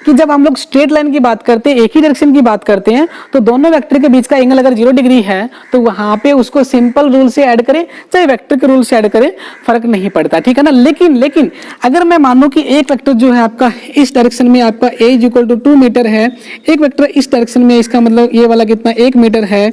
कि जब हम लोग स्ट्रेट लाइन की बात करते हैं, एक ही डायरेक्शन की बात करते हैं, तो दोनों वेक्टर के बीच का एंगल अगर 0 डिग्री है तो वहां पे उसको सिंपल रूल से ऐड करें चाहे वेक्टर के रूल से ऐड करें, फर्क नहीं पड़ता, ठीक है ना। लेकिन अगर मैं मानूं कि एक वेक्टर जो है आपका इस डायरेक्शन में आपका a is equal to 2 metre है, एक वेक्टर इस डायरेक्शन में, इसका मतलब ये वाला कितना 1 मीटर है,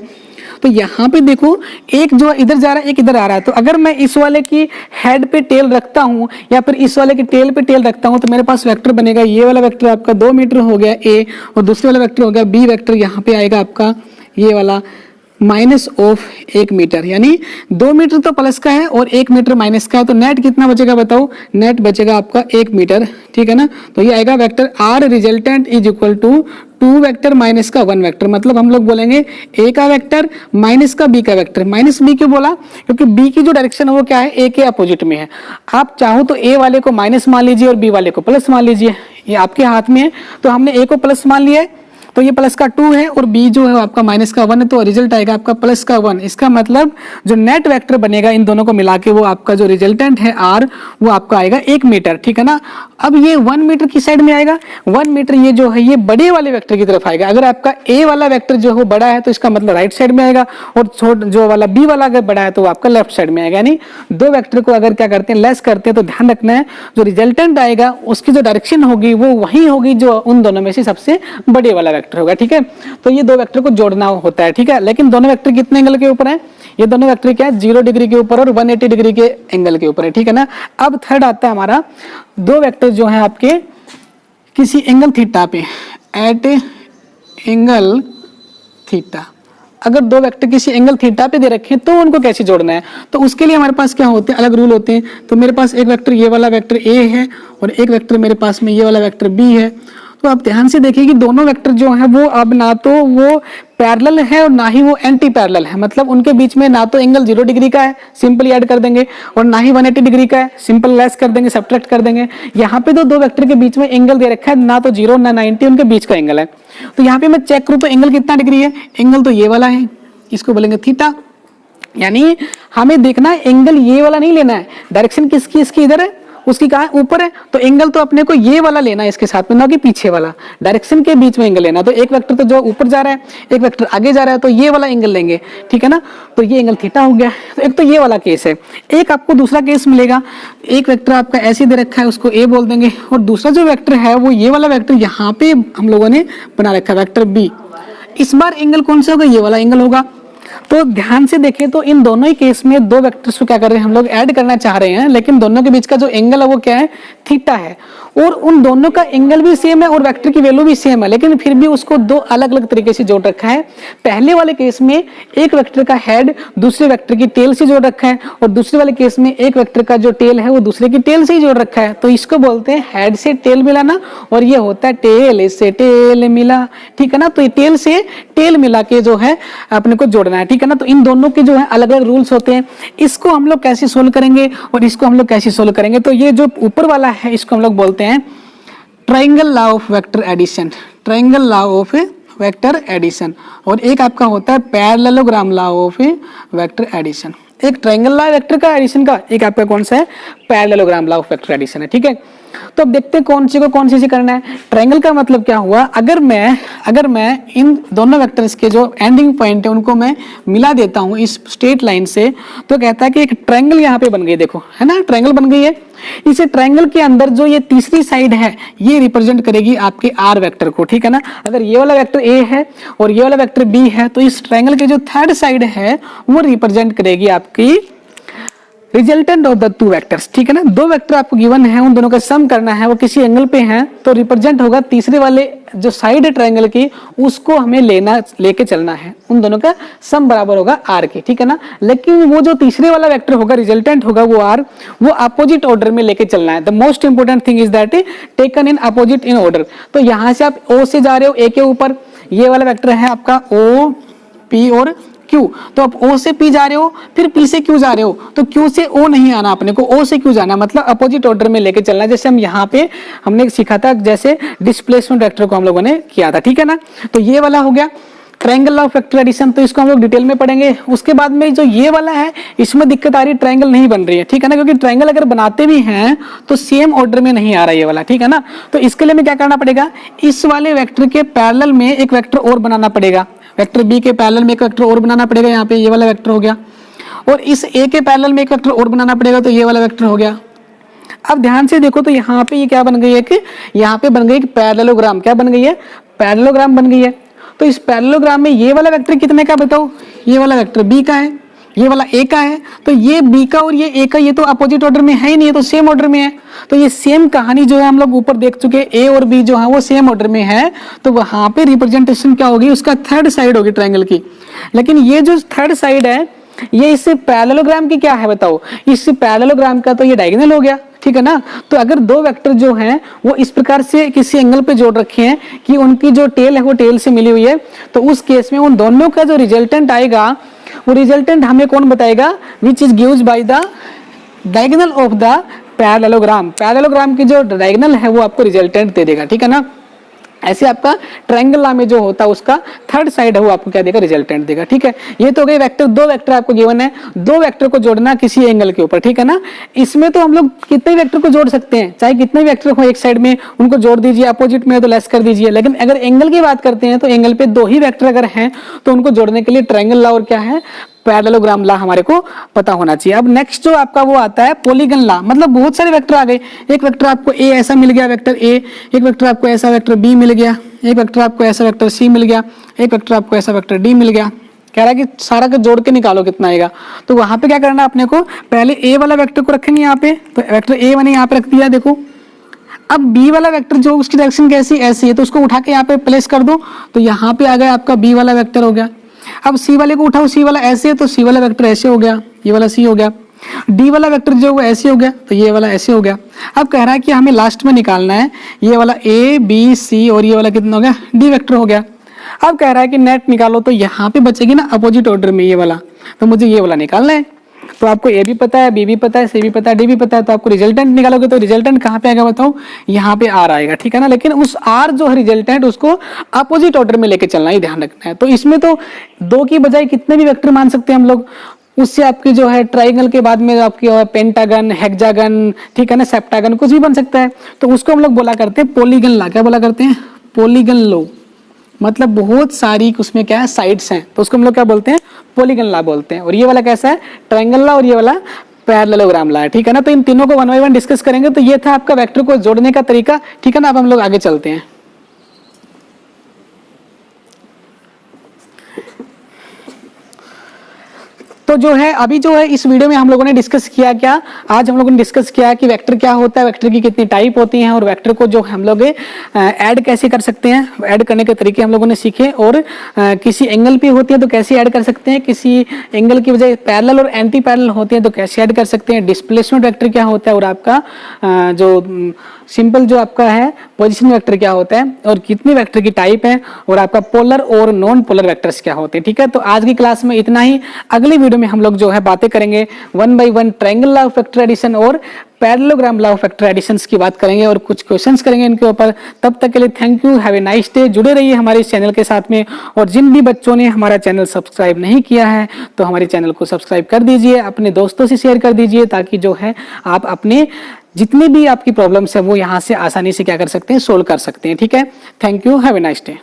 तो यहाँ पे देखो एक जो इधर जा रहा है एक इधर आ रहा है। तो अगर मैं इस वाले की हेड पे टेल रखता हूँ या फिर इस वाले की टेल पे टेल रखता हूँ तो मेरे पास वेक्टर बनेगा, ये वाला वेक्टर आपका 2 मीटर हो गया a, और दूसरे वाला वेक्टर हो गया b वेक्टर, यहाँ पे आएगा आपका ये वाला माइनस ऑफ 1 मीटर, यानी 2 मीटर तो प्लस का है और 1 मीटर माइनस का है। तो नेट कितना बचेगा बताओ, नेट बचेगा आपका 1 मीटर, ठीक है ना। तो ये आएगा vector r resultant is equal to 2 vector minus का 1 वेक्टर। मतलब हम लोग बोलेंगे a का वेक्टर माइनस का b का वेक्टर। माइनस b क्यों बोला, क्योंकि b की जो डायरेक्शन है वो क्या है, a के अपोजिट में है। आप चाहो तो a वाले को माइनस मान लीजिए और b वाले को प्लस मान लीजिए, ये आपके हाथ में है। तो हमने a को प्लस मान लिया है तो ये प्लस का 2 है और b जो है आपका माइनस का 1 है, तो रिजल्ट आएगा आपका प्लस का 1। इसका मतलब जो नेट वेक्टर बनेगा इन दोनों को मिला के वो आपका जो रिजल्टेंट है r वो आपका आएगा 1 मीटर, ठीक है ना। अब ये 1 मीटर की साइड में आएगा, 1 मीटर ये जो है ये बड़े वाले वेक्टर की तरफ आएगा। अगर आपका a वाला वेक्टर जो है वो बड़ा है तो इसका मतलब राइट साइड में आएगा, और जो वाला b वाला अगर बड़ा है तो वो आपका लेफ्ट साइड में आएगा। यानी दो वेक्टर को अगर क्या करते हैं लेस करते हैं तो ध्यान रखना है जो रिजल्टेंट आएगा उसकी जो डायरेक्शन होगी वो वही होगी जो उन दोनों में से सबसे बड़े वाला वेक्टर वेक्टर होगा, ठीक है। तो ये दो वेक्टर को जोड़ना होता है, ठीक है। लेकिन दोनों वेक्टर कितने एंगल के ऊपर है? ये दोनों वेक्टर क्या है, 0 डिग्री के ऊपर और 180 डिग्री के एंगल के ऊपर है, ठीक है ना। अब थर्ड आता है हमारा, दो वेक्टर जो है आपके किसी एंगल थीटा पे, एट एंगल थीटा, अगर दो वेक्टर किसी एंगल थीटा पे दे रखे तो उनको कैसे जोड़ना है? तो उसके लिए हमारे पास क्या होते हैं, अलग रूल होते हैं। तो मेरे पास एक वेक्टर ये वाला वेक्टर ए है और एक वेक्टर मेरे पास में ये वाला वेक्टर बी है। तो आप ध्यान से देखिए कि दोनों वेक्टर जो है वो अब ना तो वो पैरेलल है और ना ही वो एंटी पैरेलल है, मतलब उनके बीच में ना तो एंगल 0 डिग्री का है, सिंपली ऐड कर देंगे, और ना ही 180 डिग्री का है, सिंपल लेस कर देंगे, सब्ट्रैक्ट कर देंगे। यहाँ पे तो दो वेक्टर के बीच में एंगल दे रखा है, ना तो 0 ना 90, उनके बीच का एंगल है। तो यहाँ पे मैं चेक करूँ तो एंगल कितना डिग्री है? एंगल तो ये वाला है, इसको बोलेंगे थीटा। यानी हमें देखना है एंगल ये वाला नहीं लेना है, डायरेक्शन किसकी, इसकी इधर है, उसकी कहाँ है, ऊपर है। तो एंगल तो अपने को ये वाला लेना है इसके साथ में, ना कि पीछे वाला, डायरेक्शन के बीच में एंगल लेना। तो एक वेक्टर तो जो ऊपर जा रहा है, एक वेक्टर आगे जा रहा है, तो ये वाला एंगल लेंगे, ठीक है ना। तो ये एंगल थीटा हो गया। तो एक तो ये वाला केस है। एक आपको दूसरा केस मिलेगा, एक वेक्टर आपका ऐसे दे रखा है, उसको ए बोल देंगे, और दूसरा जो वेक्टर है वो ये वाला वेक्टर यहाँ पे हम लोगों ने बना रखा है, वेक्टर बी। इस बार एंगल कौन सा होगा? ये वाला एंगल होगा। तो ध्यान से देखें तो इन दोनों ही केस में दो वेक्टर्स को क्या कर रहे हैं, हम लोग ऐड करना चाह रहे हैं, लेकिन दोनों के बीच का जो एंगल है वो क्या है, थीटा है, और उन दोनों का एंगल भी सेम है और वेक्टर की वैल्यू भी सेम है, लेकिन फिर भी उसको दो अलग अलग तरीके से जोड़ रखा है। पहले वाले केस में एक वेक्टर का हेड दूसरे वेक्टर की टेल से जोड़ रखा है, और दूसरे वाले केस में एक वेक्टर का जो टेल है वो दूसरे की टेल से ही जोड़ रखा है। तो इसको बोलते हैं हेड से टेल मिलाना, और ये होता है टेल से टेल मिला, ठीक है ना। तो ये टेल से टेल मिला के जो है अपने को जोड़ना है, ठीक है ना। तो इन दोनों के जो है अलग अलग रूल्स होते हैं। इसको हम लोग कैसे सोल्व करेंगे और इसको हम लोग कैसे सोल्व करेंगे? तो ये जो ऊपर वाला है इसको हम लोग बोलते हैं triangle law of vector addition, triangle law of vector addition. और एक आपका होता है parallelogram law of vector addition. एक ट्रायंगल लॉ वेक्टर का एडिशन का, एक आपका कौन सा है, parallelogram law of vector addition है, ठीक है। तो अब देखते हैं कौन सी को कौन सी करना है। ट्रायंगल का मतलब क्या हुआ, अगर मैं इन दोनों वेक्टर्स के जो एंडिंग पॉइंट है उनको मैं मिला देता हूं इस स्ट्रेट लाइन से, तो कहता है कि एक ट्रायंगल यहाँ पे बन गई, देखो है ना, ट्रायंगल बन गई है। इस ट्रायंगल के अंदर जो ये तीसरी साइड है ये रिप्रेजेंट करेगी आपके आर वेक्टर को, ठीक है ना। अगर ये वाला वेक्टर ए है और ये वाला वेक्टर बी है, तो इस ट्रायंगल के जो थर्ड साइड है वो रिप्रेजेंट करेगी आपकी resultant of the two vectors, ठीक है ना। दो वेक्टर आपको गिवन है, उन दोनों का सम करना है, वो किसी एंगल पे हैं, तो रिप्रेजेंट होगा तीसरे वाले जो साइड है ट्रायंगल की, उसको हमें लेके चलना है, उन दोनों का सम बराबर होगा आर के, ठीक है ना। लेकिन वो जो तीसरे वाला वेक्टर होगा, रिजल्टेंट होगा वो आर, वो अपोजिट ऑर्डर में लेके चलना है। The most important thing is that taken in opposite in order. तो यहां से आप ओ से जा रहे हो ए के ऊपर, ये वाला वेक्टर है आपका ओ पी और Q, तो आप O से P जा रहे हो, फिर P से Q जा रहे हो, तो Q से O नहीं आना अपने को, O से Q जाना, मतलब अपोजिट ऑर्डर में लेके चलना। जैसे हम यहाँ पे हमने सीखा था, जैसे डिस्प्लेसमेंट वेक्टर को हम लोगों ने किया था, ठीक है ना। तो ये वाला हो गया triangle law of vector addition, तो इसको हम लोग डिटेल में पढ़ेंगे। उसके बाद में जो ये वाला है इसमें दिक्कत आ रही है, ट्रायंगल नहीं बन रही है, ठीक है ना, क्योंकि ट्रायंगल अगर बनाते भी हैं तो सेम ऑर्डर में नहीं आ रहा है ये वाला, ठीक है ना। तो इसके लिए हमें क्या करना पड़ेगा, इस वाले वेक्टर के पैरेलल में एक वेक्टर और बनाना पड़ेगा, वेक्टर बी के पैरेलल में एक वेक्टर और बनाना पड़ेगा, यहाँ पे ये वाला वेक्टर हो गया, और इस ए के पैरेलल में एक वेक्टर और बनाना पड़ेगा, तो ये वाला वेक्टर हो गया। अब ध्यान से देखो तो यहाँ पे ये क्या बन गई है कि यहाँ पे बन गई एक पैरेललोग्राम, क्या बन गई है, पैरेललोग्राम बन गई है। तो इस पैरेललोग्राम में ये वाला वेक्टर कितने का बताओ, ये वाला वेक्टर बी का है, ये वाला ए का है, तो ये बी का और ये ए का ये तो अपोजिट ऑर्डर में है ही नहीं, है तो सेम ऑर्डर में है। तो ये सेम कहानी जो है हम लोग ऊपर देख चुके, ए और बी जो है वो सेम ऑर्डर में है, तो वहां पे रिप्रेजेंटेशन क्या होगी, उसका थर्ड साइड होगी ट्रायंगल की। लेकिन ये जो थर्ड साइड है ये इस पैरेललोग्राम की क्या है बताओ, इस पैरेललोग्राम का तो ये डायगोनल हो गया, ठीक है ना। तो अगर दो वेक्टर जो हैं वो इस प्रकार से किसी एंगल पे जोड़ रखे हैं कि उनकी जो टेल है वो टेल से मिली हुई है, तो उस केस में उन दोनों का जो रिजल्टेंट आएगा वो रिजल्टेंट हमें कौन बताएगा, which is gives by the diagonal of the parallelogram. Parallelogram की जो डायगोनल है वो आपको रिजल्टेंट दे देगा, ठीक है ना। ऐसे आपका ट्रायंगल लॉ में जो होता है उसका थर्ड साइड है वो आपको क्या देगा, रिजल्टेंट देगा, ठीक है। ये तो गई वेक्टर, दो वेक्टर आपको गिवन है, दो वेक्टर को जोड़ना किसी एंगल के ऊपर, ठीक है ना। इसमें तो हम लोग कितने वेक्टर को जोड़ सकते हैं, चाहे कितने वेक्टर हो एक साइड में, उनको जोड़ दीजिए, अपोजिट में तो लेस कर दीजिए। लेकिन अगर एंगल की बात करते हैं तो एंगल पे दो ही वेक्टर अगर हैं तो उनको जोड़ने के लिए ट्रायंगल लॉ और क्या है, पैरेललोग्राम लॉ हमारे को पता होना चाहिए। अब नेक्स्ट जो आपका वो आता है पॉलीगन लॉ, मतलब बहुत सारे वेक्टर आ गए। एक वेक्टर आपको ए ऐसा मिल गया, वेक्टर ए, एक वेक्टर आपको ऐसा वेक्टर बी मिल गया, एक वेक्टर आपको ऐसा वेक्टर सी मिल गया, एक वेक्टर आपको ऐसा वेक्टर डी मिल गया। कह रहा है कि सारा का जोड़ के निकालो कितना आएगा। तो वहां पे क्या करना है अपने को, पहले ए वाला वेक्टर को रखेंगे यहाँ पे, तो वेक्टर ए मैंने यहाँ पे रख दिया देखो। अब बी वाला वेक्टर जो उसकी डायरेक्शन कैसी ऐसी है, तो उसको उठा के यहाँ पे प्लेस कर दो, तो यहाँ पे आ गया आपका बी वाला वेक्टर हो गया। अब सी वाले को उठाओ, सी वाला ऐसे है तो सी वाला वेक्टर ऐसे हो गया, ये वाला सी हो गया। डी वाला वेक्टर जो वो ऐसे हो गया तो ये वाला ऐसे हो गया। अब कह रहा है कि हमें लास्ट में निकालना है ये वाला ए बी सी और ये वाला कितना हो गया, डी वेक्टर हो गया। अब कह रहा है कि नेट निकालो, तो यहाँ पे बचेगी ना अपोजिट ऑर्डर में ये वाला, तो मुझे ये वाला निकालना है। तो आपको ए भी पता है, बी भी पता है, सी भी पता है, डी भी पता है, तो आपको रिजल्टेंट निकालोगे तो रिजल्टेंट कहाँ पे आएगा बताओ, यहाँ पे आर आएगा, ठीक है ना। लेकिन उस आर जो है रिजल्टेंट उसको अपोजिट ऑर्डर में लेके चलना ही ध्यान रखना है। तो इसमें तो दो की बजाय कितने भी वेक्टर मान सकते हैं हम लोग। उससे आपकी जो है ट्राइंगल के बाद में आपकी पेंटागन, हेक्सागन, ठीक है ना, सेप्टागन कुछ भी बन सकता है। तो उसको हम लोग बोला करते हैं पॉलीगन लॉ। क्या बोला करते हैं, पॉलीगन लॉ। मतलब बहुत सारी उसमें क्या है साइड्स हैं, तो उसको हम लोग क्या बोलते हैं, पॉलीगन लॉ बोलते हैं। और ये वाला कैसा है, ट्रायंगल लॉ, और ये वाला पैरेललोग्राम लॉ है, ठीक है ना। तो इन तीनों को वन बाय वन डिस्कस करेंगे। तो ये था आपका वेक्टर को जोड़ने का तरीका, ठीक है ना। अब हम लोग आगे चलते हैं। तो जो है अभी जो है इस वीडियो में हम लोगों ने डिस्कस किया, क्या आज हम लोगों ने डिस्कस किया कि वेक्टर क्या होता है, वेक्टर की कितनी टाइप होती हैं, और वेक्टर को जो हम लोग ऐड कैसे कर सकते हैं, ऐड करने के तरीके हम लोगों ने सीखे। और किसी एंगल पे होती है तो कैसे ऐड कर सकते हैं, किसी एंगल की बजाय पैरेलल और एंटी पैरेलल होते हैं तो कैसे ऐड कर सकते हैं, डिस्प्लेसमेंट वेक्टर क्या होता है, और आपका जो सिंपल जो आपका है पोजीशन वेक्टर क्या होता है, और कितनी वेक्टर की टाइप है, और आपका पोलर और नॉन पोलर वेक्टर्स क्या होते हैं, ठीक है। तो आज की क्लास में इतना ही। अगली वीडियो में हम लोग जो है बातें करेंगे one by one triangle law of vector addition और parallelogram law of vector additions की बात करेंगे, और कुछ क्वेश्चंस करेंगे इनके ऊपर। तब तक के लिए thank you, have a nice day. जुड़े रहिए हमारे इस चैनल के साथ में, और जिन भी बच्चों ने हमारा चैनल सब्सक्राइब नहीं किया है तो हमारे चैनल को सब्सक्राइब कर दीजिए, अपने दोस्तों से शेयर कर दीजिए, ताकि जो है आप अपने जितनी भी आपकी प्रॉब्लम्स है वो यहाँ से आसानी से क्या कर सकते हैं, सोल्व कर सकते हैं, ठीक है। Thank you, have a nice day.